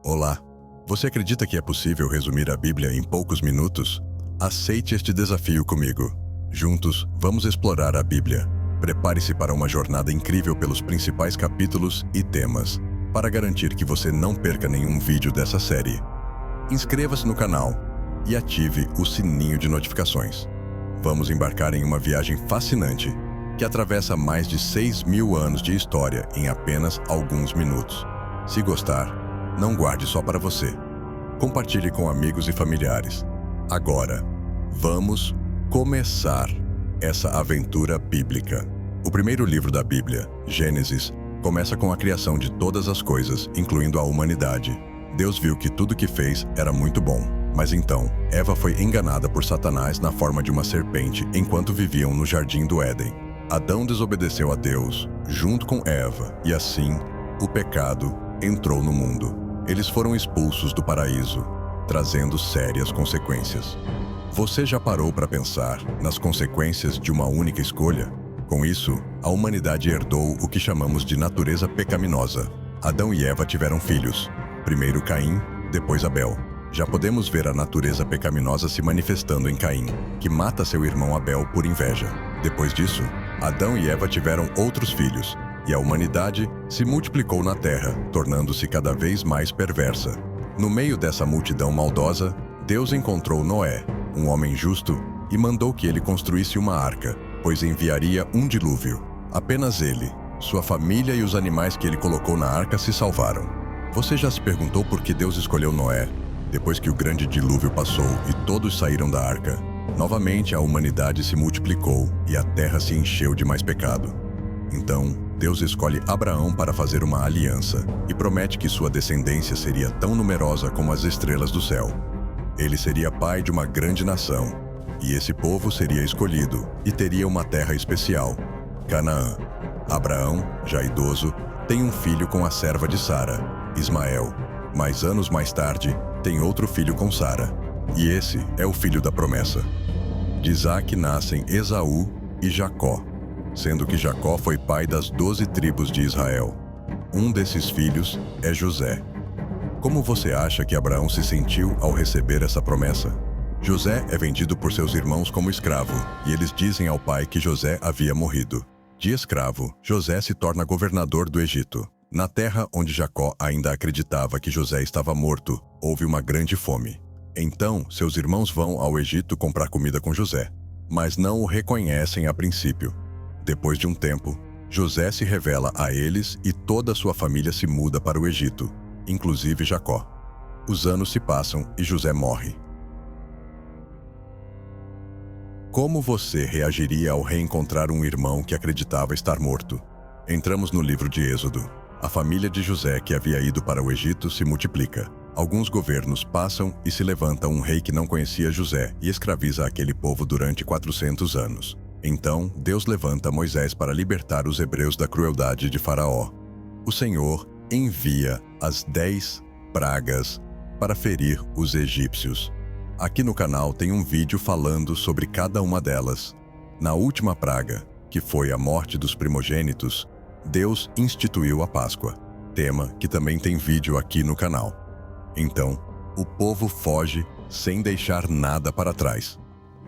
Olá! Você acredita que é possível resumir a Bíblia em poucos minutos? Aceite este desafio comigo. Juntos, vamos explorar a Bíblia. Prepare-se para uma jornada incrível pelos principais capítulos e temas, para garantir que você não perca nenhum vídeo dessa série. Inscreva-se no canal e ative o sininho de notificações. Vamos embarcar em uma viagem fascinante, que atravessa mais de 6.000 anos de história em apenas alguns minutos. Se gostar, não guarde só para você. Compartilhe com amigos e familiares. Agora, vamos começar essa aventura bíblica. O primeiro livro da Bíblia, Gênesis, começa com a criação de todas as coisas, incluindo a humanidade. Deus viu que tudo que fez era muito bom. Mas então, Eva foi enganada por Satanás na forma de uma serpente enquanto viviam no jardim do Éden. Adão desobedeceu a Deus, junto com Eva, e assim, o pecado entrou no mundo. Eles foram expulsos do paraíso, trazendo sérias consequências. Você já parou para pensar nas consequências de uma única escolha? Com isso, a humanidade herdou o que chamamos de natureza pecaminosa. Adão e Eva tiveram filhos, primeiro Caim, depois Abel. Já podemos ver a natureza pecaminosa se manifestando em Caim, que mata seu irmão Abel por inveja. Depois disso, Adão e Eva tiveram outros filhos, e a humanidade se multiplicou na terra, tornando-se cada vez mais perversa. No meio dessa multidão maldosa, Deus encontrou Noé, um homem justo, e mandou que ele construísse uma arca, pois enviaria um dilúvio. Apenas ele, sua família e os animais que ele colocou na arca se salvaram. Você já se perguntou por que Deus escolheu Noé, depois que o grande dilúvio passou e todos saíram da arca? Novamente a humanidade se multiplicou e a terra se encheu de mais pecado. Então, Deus escolhe Abraão para fazer uma aliança e promete que sua descendência seria tão numerosa como as estrelas do céu. Ele seria pai de uma grande nação, e esse povo seria escolhido e teria uma terra especial, Canaã. Abraão, já idoso, tem um filho com a serva de Sara, Ismael. Mas anos mais tarde, tem outro filho com Sara, e esse é o filho da promessa. De Isaque nascem Esaú e Jacó, sendo que Jacó foi pai das 12 tribos de Israel. Um desses filhos é José. Como você acha que Abraão se sentiu ao receber essa promessa? José é vendido por seus irmãos como escravo, e eles dizem ao pai que José havia morrido. De escravo, José se torna governador do Egito. Na terra onde Jacó ainda acreditava que José estava morto, houve uma grande fome. Então, seus irmãos vão ao Egito comprar comida com José, mas não o reconhecem a princípio. Depois de um tempo, José se revela a eles e toda a sua família se muda para o Egito, inclusive Jacó. Os anos se passam e José morre. Como você reagiria ao reencontrar um irmão que acreditava estar morto? Entramos no livro de Êxodo. A família de José, que havia ido para o Egito, se multiplica. Alguns governos passam e se levanta um rei que não conhecia José e escraviza aquele povo durante 400 anos. Então, Deus levanta Moisés para libertar os hebreus da crueldade de Faraó. O Senhor envia as 10 pragas para ferir os egípcios. Aqui no canal tem um vídeo falando sobre cada uma delas. Na última praga, que foi a morte dos primogênitos, Deus instituiu a Páscoa, tema que também tem vídeo aqui no canal. Então, o povo foge sem deixar nada para trás.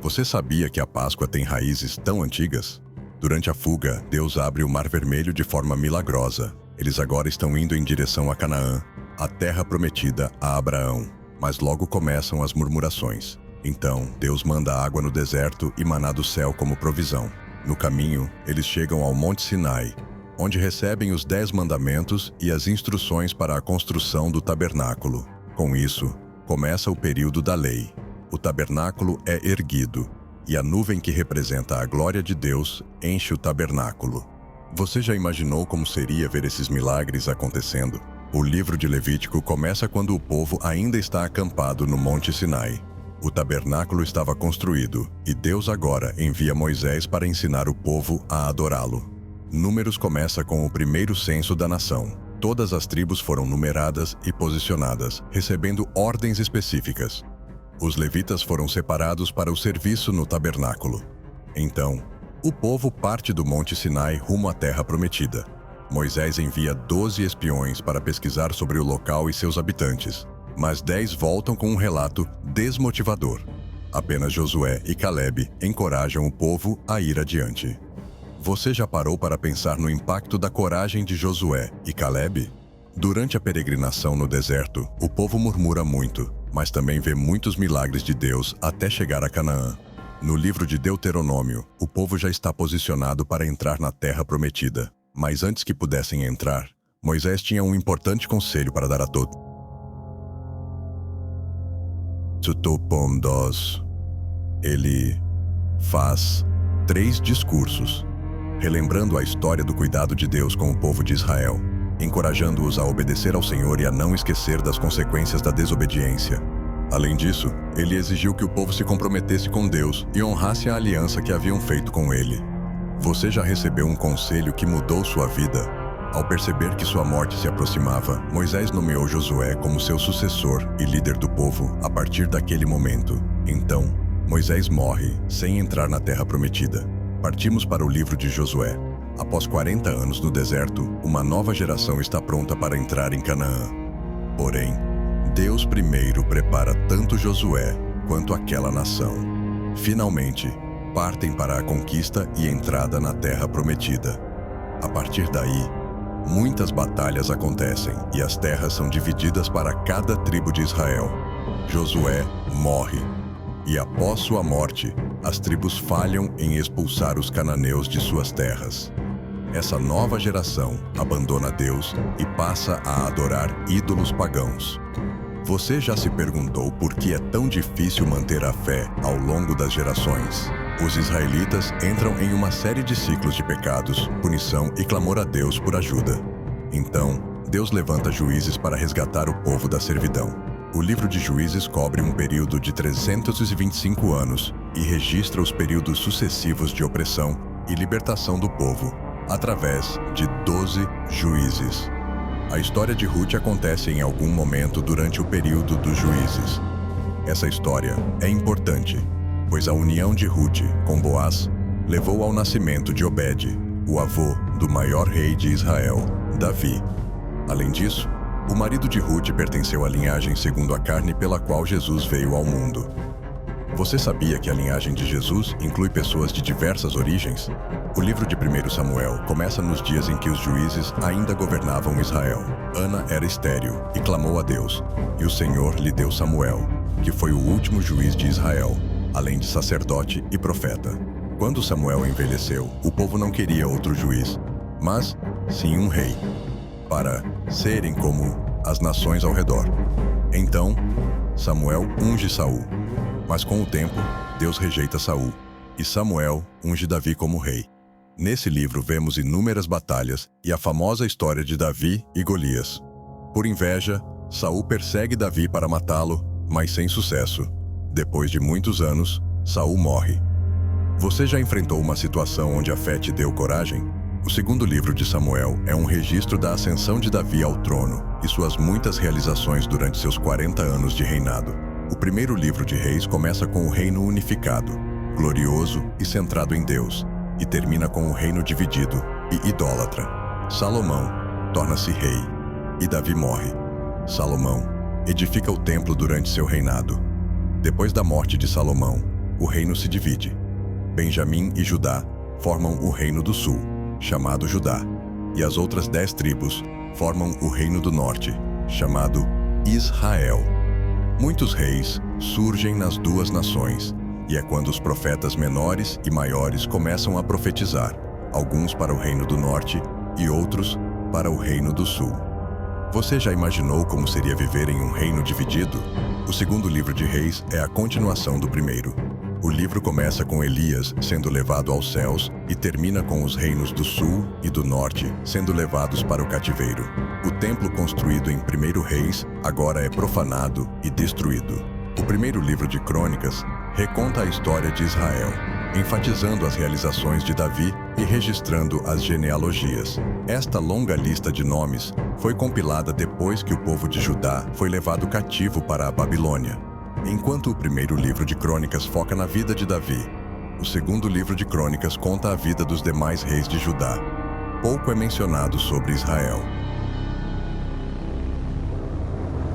Você sabia que a Páscoa tem raízes tão antigas? Durante a fuga, Deus abre o Mar Vermelho de forma milagrosa. Eles agora estão indo em direção a Canaã, a terra prometida a Abraão. Mas logo começam as murmurações. Então, Deus manda água no deserto e maná do céu como provisão. No caminho, eles chegam ao Monte Sinai, onde recebem os 10 mandamentos e as instruções para a construção do tabernáculo. Com isso, começa o período da lei. O tabernáculo é erguido, e a nuvem que representa a glória de Deus enche o tabernáculo. Você já imaginou como seria ver esses milagres acontecendo? O livro de Levítico começa quando o povo ainda está acampado no Monte Sinai. O tabernáculo estava construído, e Deus agora envia Moisés para ensinar o povo a adorá-lo. Números começa com o primeiro censo da nação. Todas as tribos foram numeradas e posicionadas, recebendo ordens específicas. Os levitas foram separados para o serviço no tabernáculo. Então, o povo parte do Monte Sinai rumo à Terra Prometida. Moisés envia 12 espiões para pesquisar sobre o local e seus habitantes, mas 10 voltam com um relato desmotivador. Apenas Josué e Caleb encorajam o povo a ir adiante. Você já parou para pensar no impacto da coragem de Josué e Caleb? Durante a peregrinação no deserto, o povo murmura muito, mas também vê muitos milagres de Deus até chegar a Canaã. No livro de Deuteronômio, o povo já está posicionado para entrar na terra prometida. Mas antes que pudessem entrar, Moisés tinha um importante conselho para dar a todos. Ele faz 3 discursos, relembrando a história do cuidado de Deus com o povo de Israel, encorajando-os a obedecer ao Senhor e a não esquecer das consequências da desobediência. Além disso, ele exigiu que o povo se comprometesse com Deus e honrasse a aliança que haviam feito com ele. Você já recebeu um conselho que mudou sua vida? Ao perceber que sua morte se aproximava, Moisés nomeou Josué como seu sucessor e líder do povo a partir daquele momento. Então, Moisés morre sem entrar na terra prometida. Partimos para o livro de Josué. Após 40 anos no deserto, uma nova geração está pronta para entrar em Canaã. Porém, Deus primeiro prepara tanto Josué quanto aquela nação. Finalmente, partem para a conquista e entrada na terra prometida. A partir daí, muitas batalhas acontecem e as terras são divididas para cada tribo de Israel. Josué morre, e após sua morte, as tribos falham em expulsar os cananeus de suas terras. Essa nova geração abandona Deus e passa a adorar ídolos pagãos. Você já se perguntou por que é tão difícil manter a fé ao longo das gerações? Os israelitas entram em uma série de ciclos de pecados, punição e clamor a Deus por ajuda. Então, Deus levanta juízes para resgatar o povo da servidão. O livro de Juízes cobre um período de 325 anos e registra os períodos sucessivos de opressão e libertação do povo, através de 12 juízes. A história de Ruth acontece em algum momento durante o período dos juízes. Essa história é importante, pois a união de Ruth com Boaz levou ao nascimento de Obed, o avô do maior rei de Israel, Davi. Além disso, o marido de Ruth pertenceu à linhagem segundo a carne pela qual Jesus veio ao mundo. Você sabia que a linhagem de Jesus inclui pessoas de diversas origens? O livro de 1 Samuel começa nos dias em que os juízes ainda governavam Israel. Ana era estéril e clamou a Deus, e o Senhor lhe deu Samuel, que foi o último juiz de Israel, além de sacerdote e profeta. Quando Samuel envelheceu, o povo não queria outro juiz, mas sim um rei, para serem como as nações ao redor. Então, Samuel unge Saul. Mas com o tempo, Deus rejeita Saul, e Samuel unge Davi como rei. Nesse livro vemos inúmeras batalhas e a famosa história de Davi e Golias. Por inveja, Saul persegue Davi para matá-lo, mas sem sucesso. Depois de muitos anos, Saul morre. Você já enfrentou uma situação onde a fé te deu coragem? O segundo livro de Samuel é um registro da ascensão de Davi ao trono e suas muitas realizações durante seus 40 anos de reinado. O primeiro livro de Reis começa com o reino unificado, glorioso e centrado em Deus, e termina com o reino dividido e idólatra. Salomão torna-se rei, e Davi morre. Salomão edifica o templo durante seu reinado. Depois da morte de Salomão, o reino se divide. Benjamim e Judá formam o reino do sul, chamado Judá, e as outras 10 tribos formam o reino do norte, chamado Israel. Muitos reis surgem nas duas nações, e é quando os profetas menores e maiores começam a profetizar, alguns para o reino do norte e outros para o reino do sul. Você já imaginou como seria viver em um reino dividido? O segundo livro de Reis é a continuação do primeiro. O livro começa com Elias sendo levado aos céus e termina com os reinos do sul e do norte sendo levados para o cativeiro. O templo construído em 1 Reis agora é profanado e destruído. O primeiro livro de Crônicas reconta a história de Israel, enfatizando as realizações de Davi e registrando as genealogias. Esta longa lista de nomes foi compilada depois que o povo de Judá foi levado cativo para a Babilônia. Enquanto o primeiro livro de Crônicas foca na vida de Davi, o segundo livro de Crônicas conta a vida dos demais reis de Judá. pouco é mencionado sobre Israel.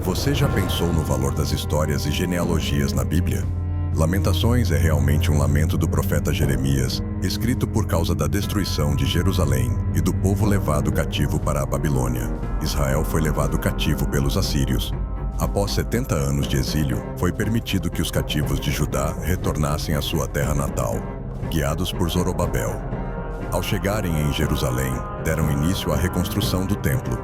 Você já pensou no valor das histórias e genealogias na Bíblia? Lamentações é realmente um lamento do profeta Jeremias, escrito por causa da destruição de Jerusalém e do povo levado cativo para a Babilônia. Israel foi levado cativo pelos assírios. Após 70 anos de exílio, foi permitido que os cativos de Judá retornassem à sua terra natal, guiados por Zorobabel. Ao chegarem em Jerusalém, deram início à reconstrução do templo.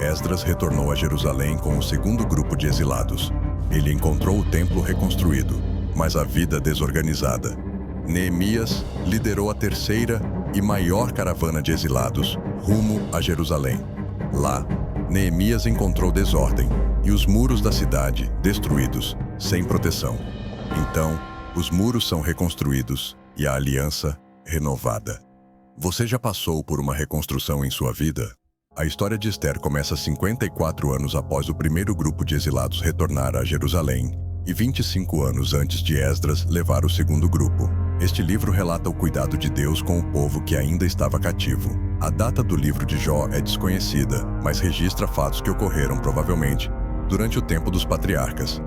Esdras retornou a Jerusalém com o segundo grupo de exilados. Ele encontrou o templo reconstruído, mas a vida desorganizada. Neemias liderou a terceira e maior caravana de exilados rumo a Jerusalém. Lá, Neemias encontrou desordem e os muros da cidade destruídos, sem proteção. Então, os muros são reconstruídos e a aliança renovada. Você já passou por uma reconstrução em sua vida? A história de Esther começa 54 anos após o primeiro grupo de exilados retornar a Jerusalém e 25 anos antes de Esdras levar o segundo grupo. Este livro relata o cuidado de Deus com o povo que ainda estava cativo. A data do livro de Jó é desconhecida, mas registra fatos que ocorreram provavelmente durante o tempo dos patriarcas.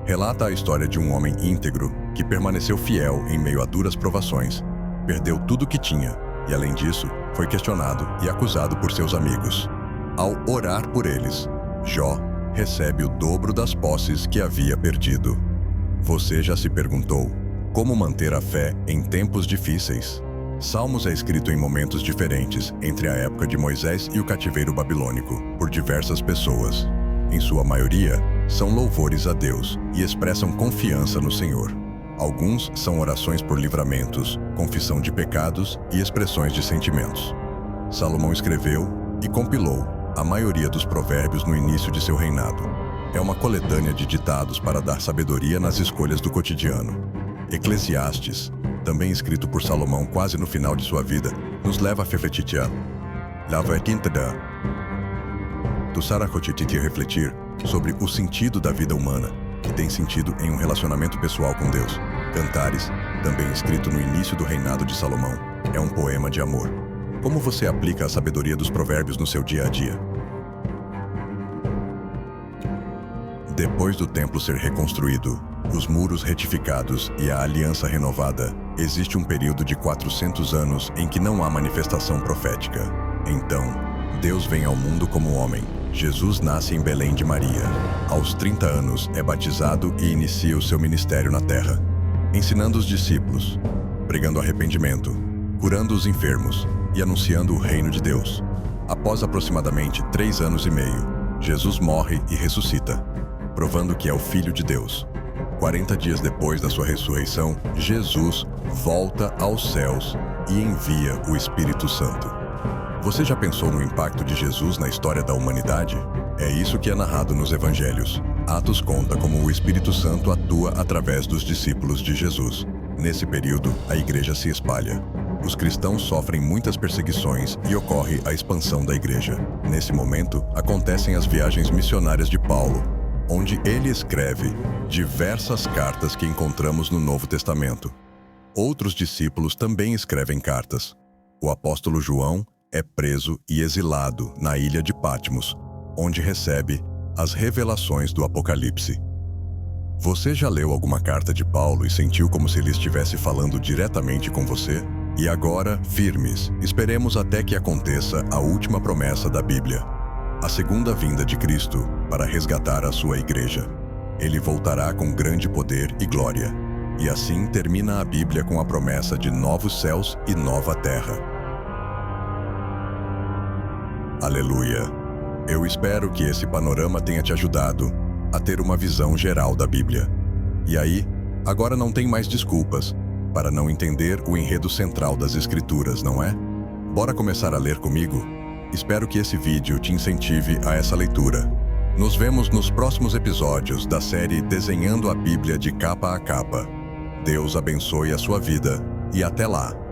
Relata a história de um homem íntegro que permaneceu fiel em meio a duras provações, perdeu tudo o que tinha e, além disso, foi questionado e acusado por seus amigos. Ao orar por eles, Jó recebe o dobro das posses que havia perdido. Você já se perguntou como manter a fé em tempos difíceis? Salmos é escrito em momentos diferentes entre a época de Moisés e o cativeiro babilônico, por diversas pessoas. Em sua maioria, são louvores a Deus e expressam confiança no Senhor. Alguns são orações por livramentos, confissão de pecados e expressões de sentimentos. Salomão escreveu e compilou a maioria dos provérbios no início de seu reinado. É uma coletânea de ditados para dar sabedoria nas escolhas do cotidiano. Eclesiastes, também escrito por Salomão quase no final de sua vida, nos leva a refletir sobre o sentido da vida humana, que tem sentido em um relacionamento pessoal com Deus. Cantares, também escrito no início do reinado de Salomão, é um poema de amor. Como você aplica a sabedoria dos provérbios no seu dia a dia? Depois do templo ser reconstruído, os muros retificados e a aliança renovada, existe um período de 400 anos em que não há manifestação profética. Então, Deus vem ao mundo como homem. Jesus nasce em Belém de Maria. Aos 30 anos, é batizado e inicia o seu ministério na terra, ensinando os discípulos, pregando arrependimento, curando os enfermos e anunciando o reino de Deus. Após aproximadamente 3 anos e meio, Jesus morre e ressuscita, provando que é o Filho de Deus. 40 dias depois da sua ressurreição, Jesus volta aos céus e envia o Espírito Santo. Você já pensou no impacto de Jesus na história da humanidade? É isso que é narrado nos Evangelhos. Atos conta como o Espírito Santo atua através dos discípulos de Jesus. Nesse período, a igreja se espalha. Os cristãos sofrem muitas perseguições e ocorre a expansão da igreja. Nesse momento, acontecem as viagens missionárias de Paulo, onde ele escreve diversas cartas que encontramos no Novo Testamento. Outros discípulos também escrevem cartas. O apóstolo João é preso e exilado na ilha de Patmos, onde recebe as revelações do Apocalipse. Você já leu alguma carta de Paulo e sentiu como se ele estivesse falando diretamente com você? E agora, firmes, esperemos até que aconteça a última promessa da Bíblia, a segunda vinda de Cristo para resgatar a sua igreja. Ele voltará com grande poder e glória. E assim termina a Bíblia com a promessa de novos céus e nova terra. Aleluia! Eu espero que esse panorama tenha te ajudado a ter uma visão geral da Bíblia. E aí, agora não tem mais desculpas para não entender o enredo central das Escrituras, não é? Bora começar a ler comigo? Espero que esse vídeo te incentive a essa leitura. Nos vemos nos próximos episódios da série Desenhando a Bíblia de Capa a Capa. Deus abençoe a sua vida e até lá!